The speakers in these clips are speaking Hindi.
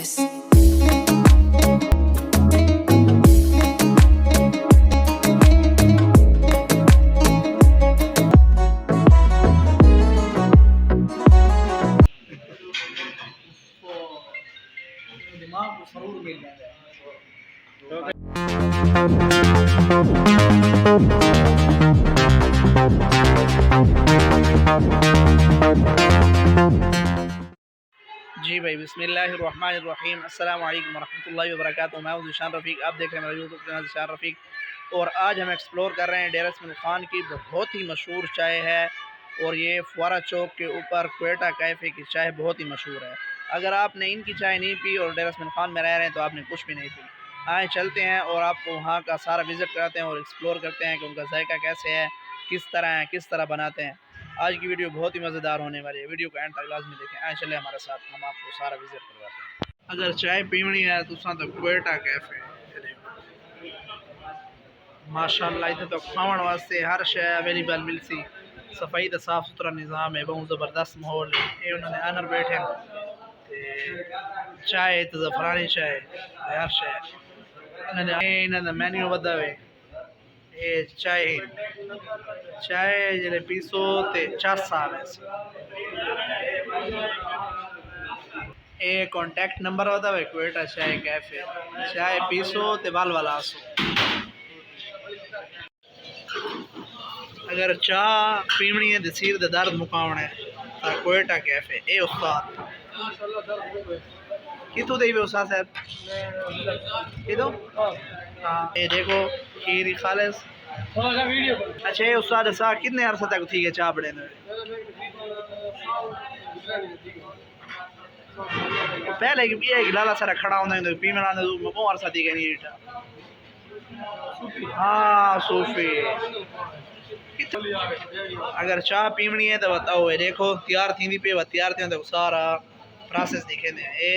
dangerous. दिमाग को सरूर मिल जाएगा। जी भाई, बिस्मिल्लाहिर्रहमानिर्रहीम, अस्सलाम वालेकुम वरहमतुल्लाहि वबरकातुहू। मैं हूं ज़ीशान रफ़ीक, आप देख रहे हैं मेरा यूट्यूब चैनल ज़ीशान रफ़ीक। और आज हम एक्सप्लोर कर रहे हैं डेरा इस्माइल ख़ान की बहुत ही मशहूर चाय है। और ये फुआरा चौक के ऊपर क्वेटा कैफ़े की चाय बहुत ही मशहूर है। अगर आपने इनकी चाय नहीं पी और डेरा इस्माइल ख़ान में रह रहे हैं तो आपने कुछ भी नहीं पी। आए चलते हैं और आपको वहाँ का सारा विज़िट कराते हैं और एक्सप्लोर करते हैं कि उनका जायका कैसे है, किस तरह है, किस तरह बनाते हैं। आज की वीडियो बहुत ही मज़ेदार होने वाली है, वीडियो को एंड तक लाजमी देखें। आए चले हमारे साथ, हम आपको सारा विज़िट करवाते हैं। अगर चाय पीनी है तो क्वेटा कैफ़े माशाअल्लाह, इतने तो खावन वास्ते हर शय अवेलेबल मिलसी। सफाई का साफ सुथरा निज़ाम है, बहुत ज़बरदस्त माहौल है। ये उन्होंने आनर बैठे चाय तो ज़फरानी चाय हर शय इन्होंने मेन्यू बदा हुए। ये चाय जल्द पीसो तो 4 साल है। ये कॉन्टैक्ट नंबर बता हुए क्वेटा चाय कैफ़े, चाय पीसो तो बाल वाला आसो। अगर चाह पीनी है तो सिर का दर्द मुकावना है तो क्वेटा कैफ़े। ए उस्ताद कितों दे उस्ताद साहब कितों? हाँ ये देखो खीरी खालिस। अच्छा ये उस्ताद साहब कितने अरसा तक थी है चाह बड़े पहले की ये लाला सारा खड़ा होता है पीने वाला बहुत अरसा थी गई नहीं। हाँ सूफी। अगर चाह पीनी है तो बताओ, ये देखो तैयार थी पे तैयार थी तो सारा प्रोसेस दिखे ए।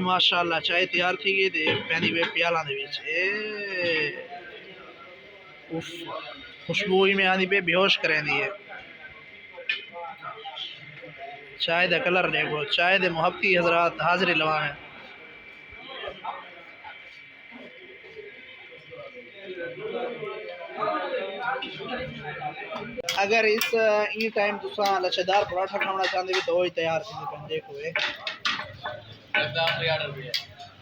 माशाअल्लाह चाय तैयार थी गई ते पैनी वे प्याला दे विच उफ खुशबू ही में आनी पे बेहोश करेंदी है। चाय दा कलर देखो, चाय दे मुहब्बती हजरात हाजिरी लवाएं। अगर इस इन टाइम तुसा लच्छेदार पराठा खाना चाहते भी तो वही तैयार थी पे देखो ये आखिरी ऑर्डर भी है।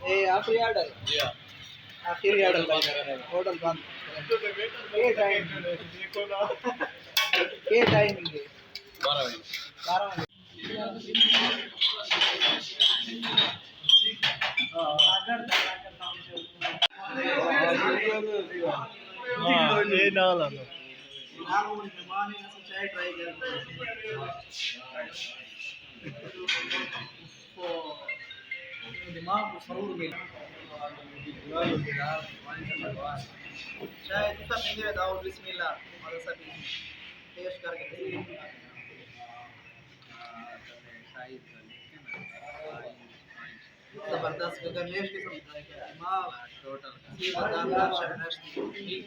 ये आखिरी ऑर्डर जी हां, आखिरी ऑर्डर होटल बंद ये टाइम देखो ना ये टाइम है 12 बजे 12 बजे। हां ये ना ला लो मेहमान है चाय ट्राई कर दिमाग को सरूर मिल चाय तो सब पीने दाओ बिस्मिल्लाह और सब टेस्ट करके जबरदस्त गणेश की समझ दिमाग टोटल सीधा दाल शहनाज की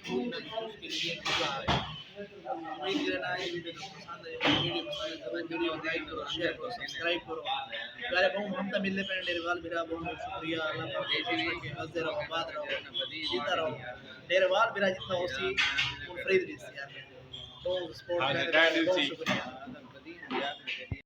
खूब में उसके लिए मजा है। उम्मीद करना है वीडियो पसंद है, वीडियो पसंद है तो वीडियो लाइक करो, शेयर करो, सब्सक्राइब करो। प्यारे बहु हम तो मिलने पे डेरवाल मेरा बहुत शुक्रिया। अल्लाह पाक के हंसते रहो, आबाद रहो, जीता रहो। डेरवाल मेरा जितना होसी मुनफरिद भी यार, तो सपोर्ट करने बहुत शुक्रिया।